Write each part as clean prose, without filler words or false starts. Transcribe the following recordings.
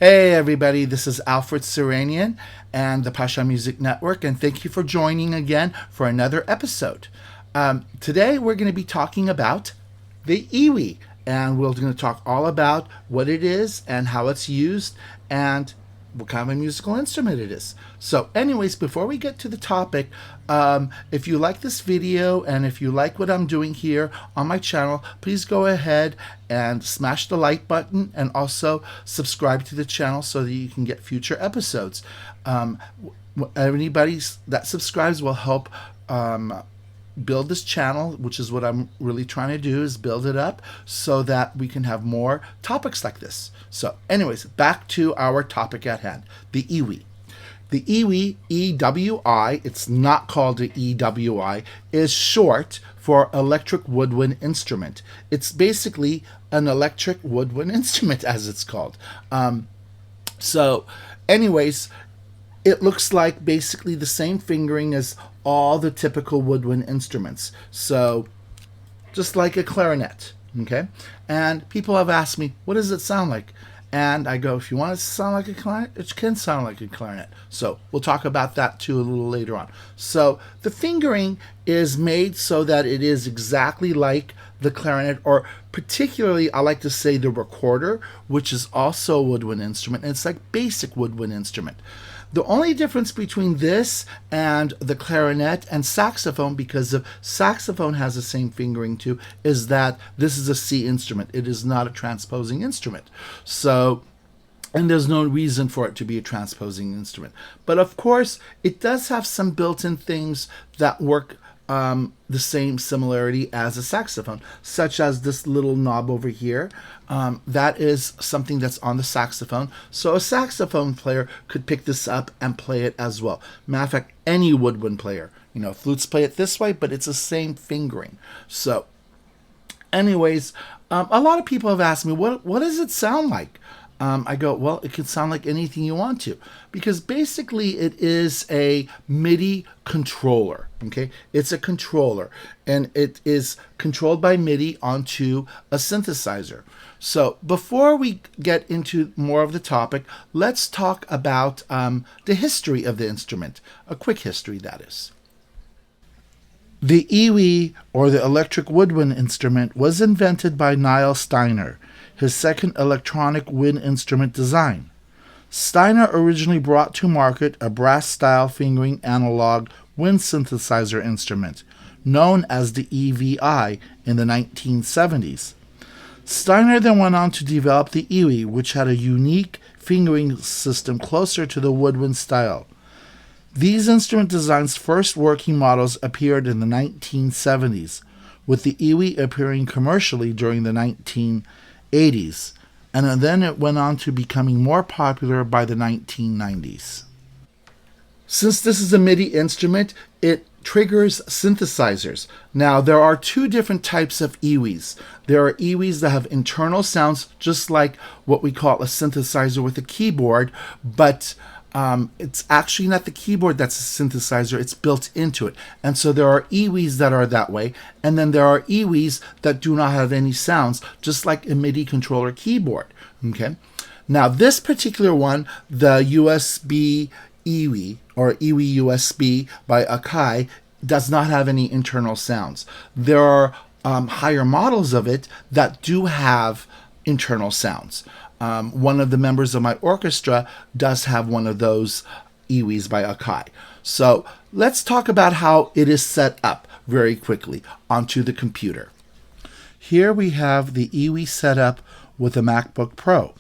Hey everybody, this is Alfred Surenyan and the Pasha Music Network, and thank you for joining again for another episode. Today we're going to be talking about the EWI, and we're going to talk all about what it is and how it's used and what kind of a musical instrument it is. So anyways, before we get to the topic, if you like this video and if you like what I'm doing here on my channel, please go ahead and smash the like button and also subscribe to the channel so that you can get future episodes. Anybody that subscribes will help build this channel, which is what I'm really trying to do, is build it up so that we can have more topics like this. So anyways, back to our topic at hand, the EWI. The EWI, EWI, it's not called the EWI, is short for electric woodwind instrument. It's basically an electric woodwind instrument, as it's called. So anyways, it looks like basically the same fingering as all the typical woodwind instruments. So just like a clarinet, okay? And people have asked me, what does it sound like? And I go, if you want it to sound like a clarinet, it can sound like a clarinet. So we'll talk about that too a little later on. So the fingering is made so that it is exactly like the clarinet, or particularly I like to say the recorder, which is also a woodwind instrument, and it's like basic woodwind instrument. The only difference between this and the clarinet and saxophone, because the saxophone has the same fingering too, is that this is a C instrument. It is not a transposing instrument. So, and there's no reason for it to be a transposing instrument. But of course, it does have some built-in things that work the same similarity as a saxophone, such as this little knob over here. That is something that's on the saxophone. So a saxophone player could pick this up and play it as well. Matter of fact, any woodwind player. Flutes play it this way, but it's the same fingering. So anyways, a lot of people have asked me, what does it sound like? I go, well, it can sound like anything you want to, because basically it is a MIDI controller, okay? It's a controller, and it is controlled by MIDI onto a synthesizer. So before we get into more of the topic, let's talk about the history of the instrument, a quick history, that is. The EWI, or the electric woodwind instrument, was invented by Niels Steiner, his second electronic wind instrument design. Steiner originally brought to market a brass-style fingering analog wind synthesizer instrument, known as the EWI, in the 1970s. Steiner then went on to develop the EWI, which had a unique fingering system closer to the woodwind style. These instrument designs' first working models appeared in the 1970s, with the EWI appearing commercially during the 1980s, and then it went on to becoming more popular by the 1990s. Since this is a MIDI instrument, it triggers synthesizers. Now, there are two different types of EWIs. There are EWIs that have internal sounds, just like what we call a synthesizer with a keyboard, but it's actually not the keyboard that's a synthesizer, it's built into it. And so there are EWIs that are that way, and then there are EWIs that do not have any sounds, just like a MIDI controller keyboard. Okay. Now this particular one, the USB EWI, or EWI USB by Akai, does not have any internal sounds. There are higher models of it that do have internal sounds. One of the members of my orchestra does have one of those EWIs by Akai. So let's talk about how it is set up very quickly onto the computer. Here we have the EWI set up with a MacBook Pro.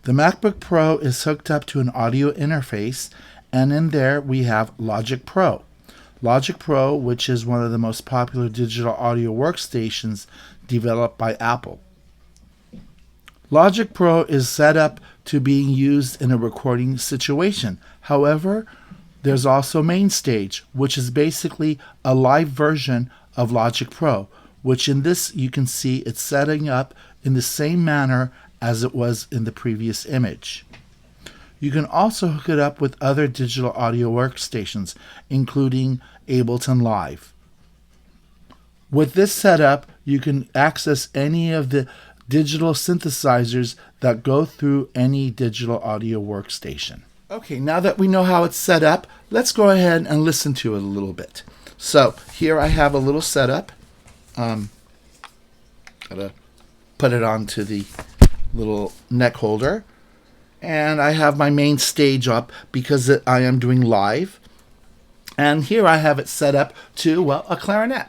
The MacBook Pro is hooked up to an audio interface, and in there we have Logic Pro. Logic Pro, which is one of the most popular digital audio workstations developed by Apple. Logic Pro is set up to being used in a recording situation. However, there's also MainStage, which is basically a live version of Logic Pro, which in this you can see it's setting up in the same manner as it was in the previous image. You can also hook it up with other digital audio workstations, including Ableton Live. With this setup, you can access any of the digital synthesizers that go through any digital audio workstation. Okay, now that we know how it's set up, let's go ahead and listen to it a little bit. So here I have a little setup. Gotta put it onto the little neck holder. And I have my main stage up because I am doing live. And here I have it set up to, well, a clarinet.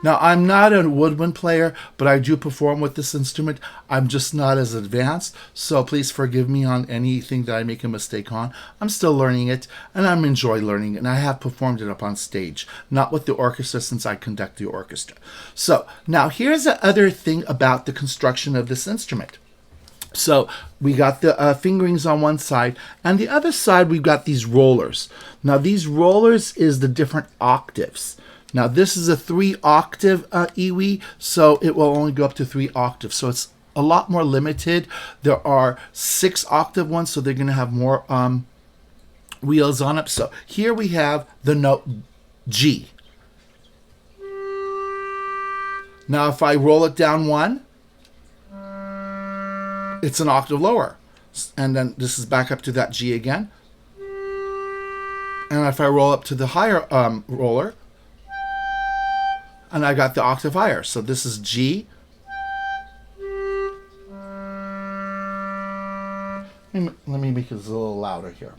Now, I'm not a woodwind player, but I do perform with this instrument. I'm just not as advanced, so please forgive me on anything that I make a mistake on. I'm still learning it, and I'm enjoying learning it, and I have performed it up on stage, not with the orchestra since I conduct the orchestra. So, now here's the other thing about the construction of this instrument. So we got the fingerings on one side, and the other side we've got these rollers. Now these rollers is the different octaves. Now this is a 3-octave EWI, so it will only go up to 3 octaves. So it's a lot more limited. There are 6-octave ones, so they're going to have more wheels on it. So here we have the note G. Now if I roll it down 1, it's an octave lower. And then this is back up to that G again. And if I roll up to the higher roller, and I got the octave higher. So this is G. Let me make it a little louder here.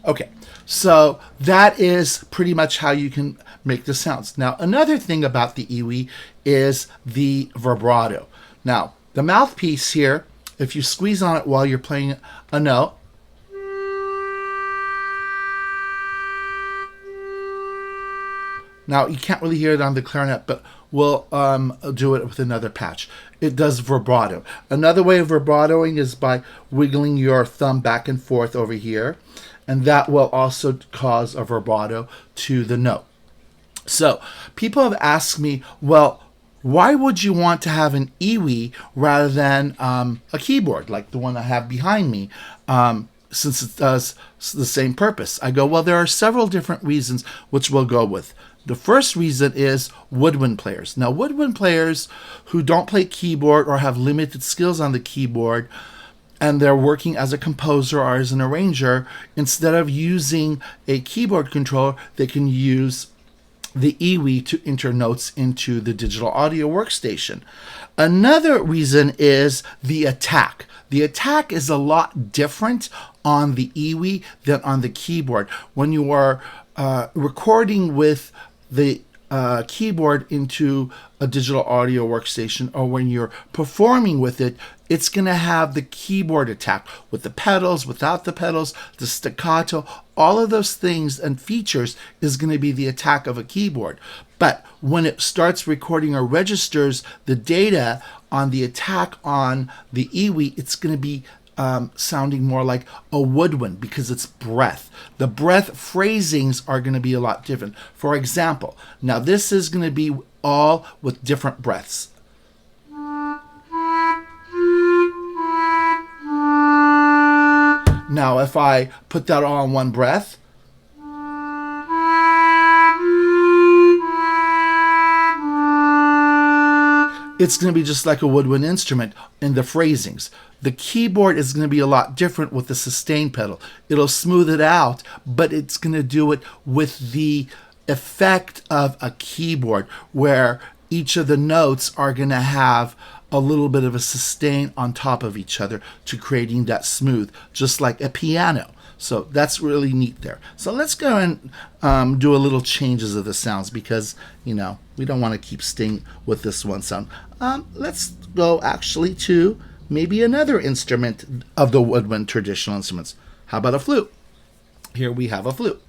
Okay, so that is pretty much how you can make the sounds. Now, another thing about the EWI is the vibrato. Now, the mouthpiece here, if you squeeze on it while you're playing a note, now, you can't really hear it on the clarinet, but we'll do it with another patch. It does vibrato. Another way of vibratoing is by wiggling your thumb back and forth over here, and that will also cause a vibrato to the note. So, people have asked me, well, why would you want to have an EWI rather than a keyboard, like the one I have behind me? Since it does the same purpose. I go, well, there are several different reasons which we'll go with. The first reason is woodwind players. Now, woodwind players who don't play keyboard or have limited skills on the keyboard, and they're working as a composer or as an arranger, instead of using a keyboard controller, they can use the EWI to enter notes into the digital audio workstation. Another reason is the attack. The attack is a lot different on the EWI than on the keyboard. When you are recording with the keyboard into a digital audio workstation, or when you're performing with it, it's going to have the keyboard attack with the pedals, without the pedals, the staccato, all of those things and features is going to be the attack of a keyboard. But when it starts recording or registers the data on the attack on the EWI, it's going to be sounding more like a woodwind because it's breath. The breath phrasings are going to be a lot different. For example, now this is going to be all with different breaths. Now, if I put that all in one breath, it's going to be just like a woodwind instrument in the phrasings. The keyboard is going to be a lot different with the sustain pedal. It'll smooth it out, but it's going to do it with the effect of a keyboard, where each of the notes are going to have a little bit of a sustain on top of each other to creating that smooth, just like a piano. So that's really neat there. So let's go and do a little changes of the sounds because, you know, we don't want to keep staying with this one sound. Let's go actually to maybe another instrument of the woodwind traditional instruments. How about a flute? Here we have a flute.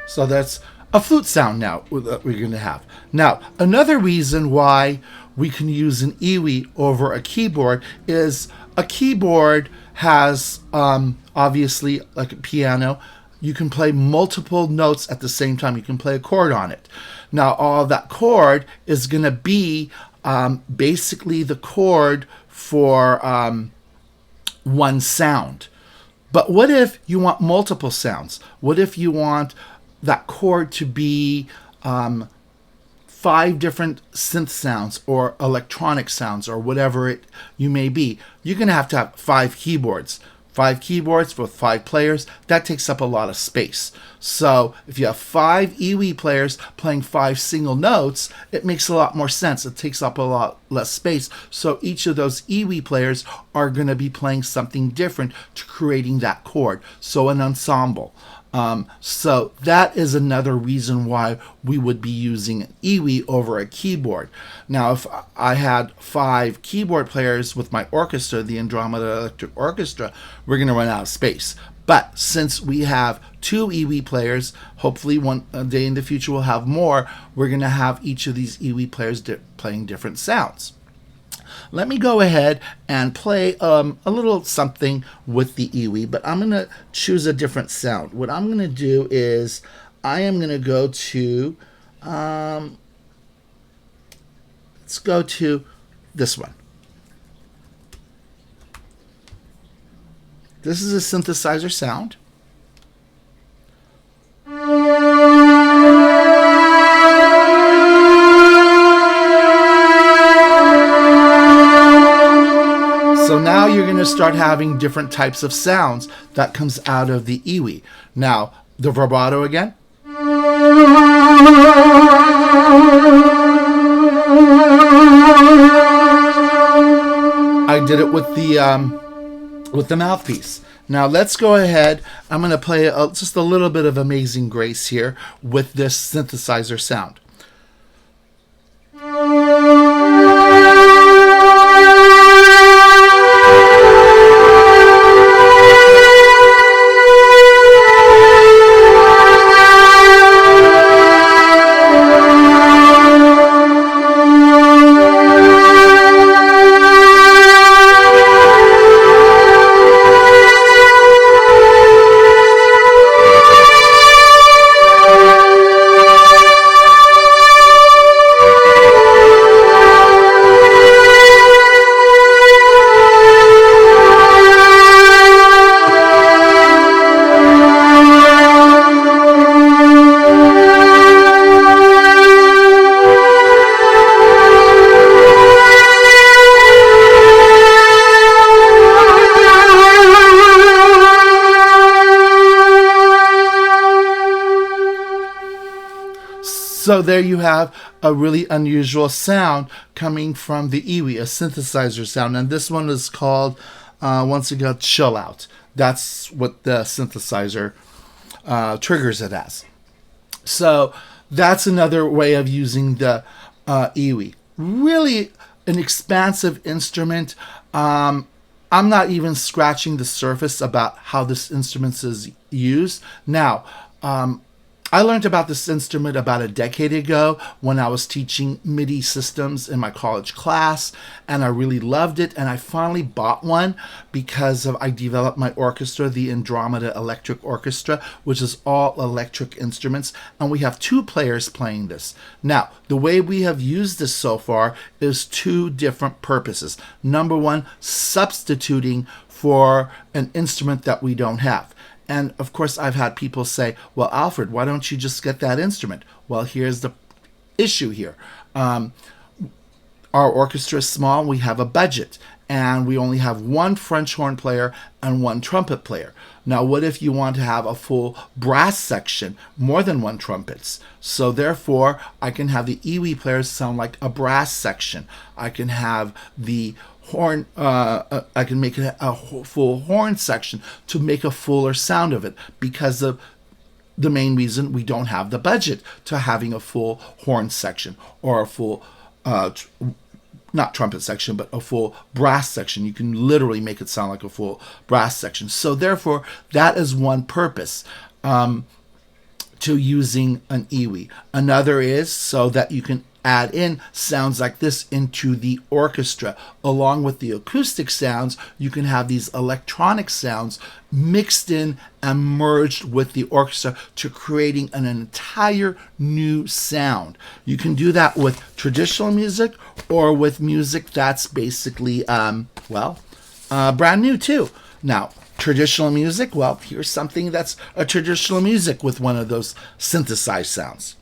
So that's a flute sound now that we're going to have. Now, another reason why we can use an EWI over a keyboard is a keyboard has obviously, like a piano, you can play multiple notes at the same time. You can play a chord on it. Now, all of that chord is going to be basically the chord for one sound. But what if you want multiple sounds? What if you want that chord to be 5 different synth sounds or electronic sounds or whatever you may be? You're going to have 5 keyboards. 5 keyboards with 5 players, that takes up a lot of space. So if you have 5 EWI players playing 5 single notes, it makes a lot more sense. It takes up a lot less space. So each of those EWI players are going to be playing something different to creating that chord. So an ensemble. So that is another reason why we would be using an EWI over a keyboard. Now, if I had 5 keyboard players with my orchestra, the Andromeda Electric Orchestra, we're going to run out of space. But since we have 2 EWI players, hopefully one day in the future we'll have more, we're going to have each of these EWI players playing different sounds. Let me go ahead and play a little something with the EWI, but I'm going to choose a different sound. What I'm going to do is I am going to go to, let's go to this one. This is a synthesizer sound. So now you're going to start having different types of sounds that comes out of the EWI. Now, the vibrato again. I did it with the mouthpiece. Now let's go ahead. I'm going to play just a little bit of Amazing Grace here with this synthesizer sound. So there you have a really unusual sound coming from the EWI, a synthesizer sound. And this one is called, once again, Chill Out. That's what the synthesizer triggers it as. So that's another way of using the EWI. Really an expansive instrument. I'm not even scratching the surface about how this instrument is used. Now, I learned about this instrument about a decade ago when I was teaching MIDI systems in my college class, and I really loved it, and I finally bought one because I developed my orchestra, the Andromeda Electric Orchestra, which is all electric instruments, and we have 2 players playing this. Now, the way we have used this so far is 2 different purposes. Number 1, substituting for an instrument that we don't have. And of course, I've had people say, well, Alfred, why don't you just get that instrument? Well, here's the issue here. Our orchestra is small. We have a budget, and we only have 1 French horn player and 1 trumpet player. Now, what if you want to have a full brass section, more than 1 trumpets? So therefore, I can have the EWI players sound like a brass section. I can have the horn, I can make it a full horn section to make a fuller sound of it, because of the main reason we don't have the budget to having a full horn section or a full, not trumpet section, but a full brass section. You can literally make it sound like a full brass section. So therefore, that is one purpose to using an EWI. Another is so that you can add in sounds like this into the orchestra. Along with the acoustic sounds, you can have these electronic sounds mixed in and merged with the orchestra to creating an entire new sound. You can do that with traditional music or with music that's basically, brand new too. Now, traditional music, well, here's something that's a traditional music with one of those synthesized sounds.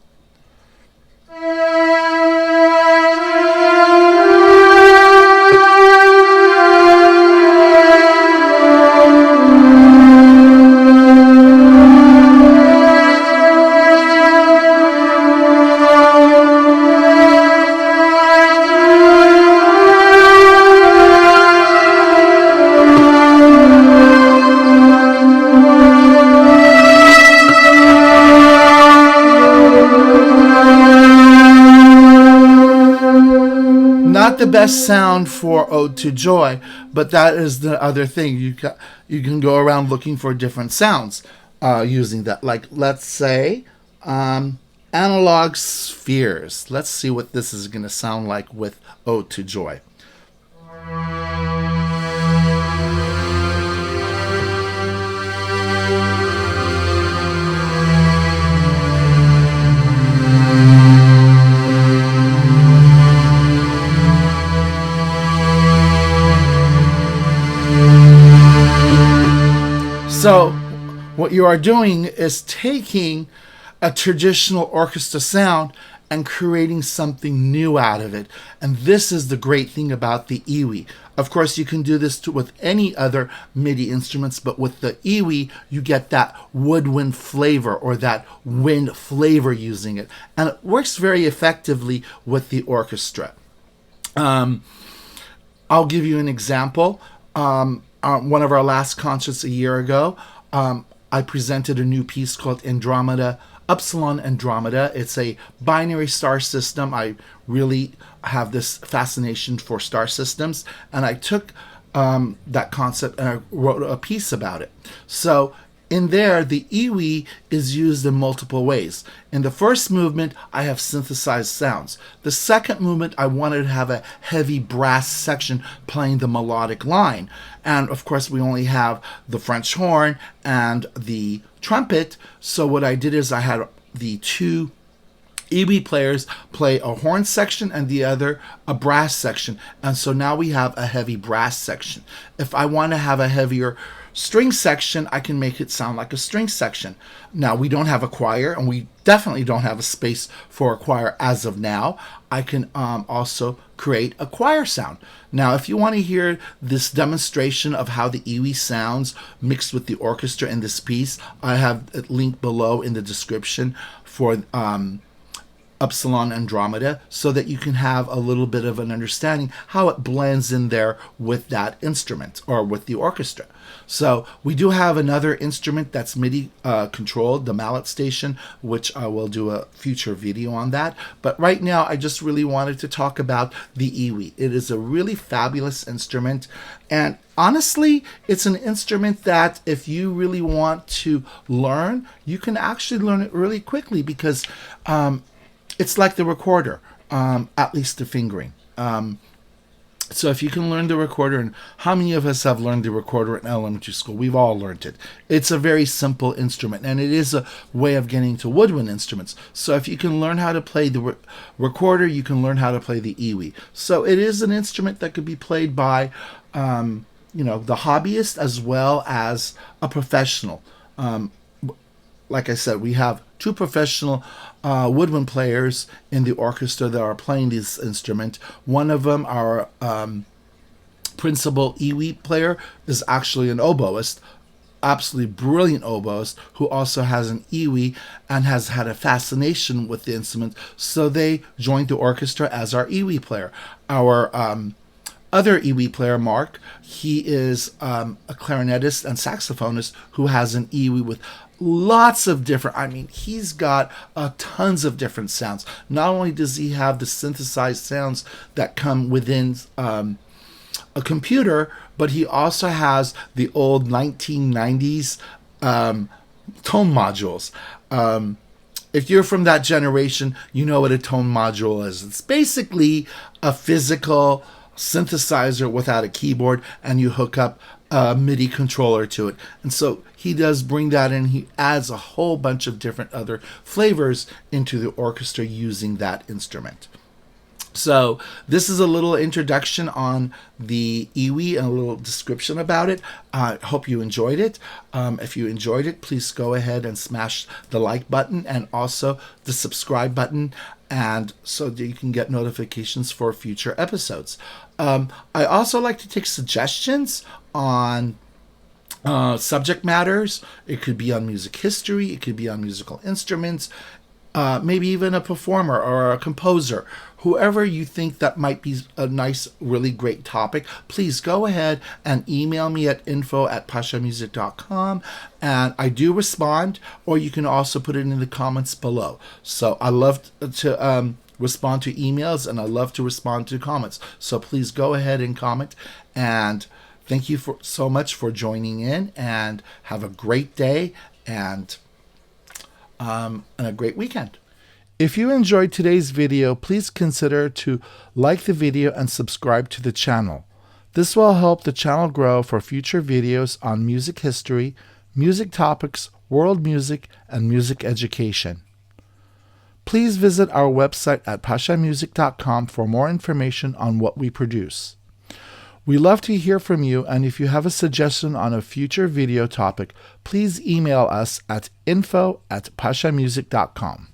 Not the best sound for Ode to Joy, but that is the other thing. You can go around looking for different sounds using that. Like, let's say, analog spheres. Let's see what this is going to sound like with Ode to Joy. So what you are doing is taking a traditional orchestra sound and creating something new out of it. And this is the great thing about the EWI. Of course, you can do this with any other MIDI instruments, but with the EWI, you get that woodwind flavor or that wind flavor using it. And it works very effectively with the orchestra. I'll give you an example. One of our last concerts a year ago, I presented a new piece called Andromeda, Upsilon Andromeda. It's a binary star system. I really have this fascination for star systems, and I took that concept and I wrote a piece about it. So in there, the EWI is used in multiple ways. In the first movement, I have synthesized sounds. The second movement, I wanted to have a heavy brass section playing the melodic line. And of course, we only have the French horn and the trumpet. So what I did is I had the two EWI players play a horn section and the other a brass section. And so now we have a heavy brass section. If I want to have a heavier string section, I can make it sound like a string section. Now, we don't have a choir, and we definitely don't have a space for a choir as of now. I can also create a choir sound. Now, if you want to hear this demonstration of how the EWI sounds mixed with the orchestra in this piece, I have it linked below in the description for Upsilon Andromeda, so that you can have a little bit of an understanding how it blends in there with that instrument or with the orchestra. So we do have another instrument that's MIDI controlled, the mallet station, which I will do a future video on that. But right now, I just really wanted to talk about the EWI. It is a really fabulous instrument. And honestly, it's an instrument that if you really want to learn, you can actually learn it really quickly because it's like the recorder, at least the fingering. So if you can learn the recorder, and how many of us have learned the recorder in elementary school? We've all learned it. It's a very simple instrument, and it is a way of getting to woodwind instruments. So if you can learn how to play the recorder, you can learn how to play the EWI. So it is an instrument that could be played by, the hobbyist as well as a professional. Like I said, we have two professional woodwind players in the orchestra that are playing this instrument. One of them, our principal EWI player, is actually an oboist, absolutely brilliant oboist, who also has an EWI and has had a fascination with the instrument. So they joined the orchestra as our EWI player. Our other EWI player, Mark, he is a clarinetist and saxophonist who has an EWI with lots of different, he's got tons of different sounds. Not only does he have the synthesized sounds that come within a computer, but he also has the old 1990s tone modules. if you're from that generation, you know what a tone module is. It's basically a physical synthesizer without a keyboard, and you hook up a MIDI controller to it. And so he does bring that in. He adds a whole bunch of different other flavors into the orchestra using that instrument. So this is a little introduction on the EWI and a little description about it. I hope you enjoyed it. If you enjoyed it, please go ahead and smash the like button and also the subscribe button, and so that you can get notifications for future episodes. I also like to take suggestions on subject matters. It could be on music history. It could be on musical instruments. Maybe even a performer or a composer, whoever you think that might be a nice, really great topic, please go ahead and email me at info@pashamusic.com, and I do respond, or you can also put it in the comments below. So I love to respond to emails, and I love to respond to comments. So please go ahead and comment, and thank you so much for joining in, and have a great day, and a great weekend. If you enjoyed today's video, please consider to like the video and subscribe to the channel. This will help the channel grow for future videos on music history, music topics, world music, and music education. Please visit our website at pashamusic.com for more information on what we produce. We love to hear from you, and if you have a suggestion on a future video topic, please email us at info@pashamusic.com.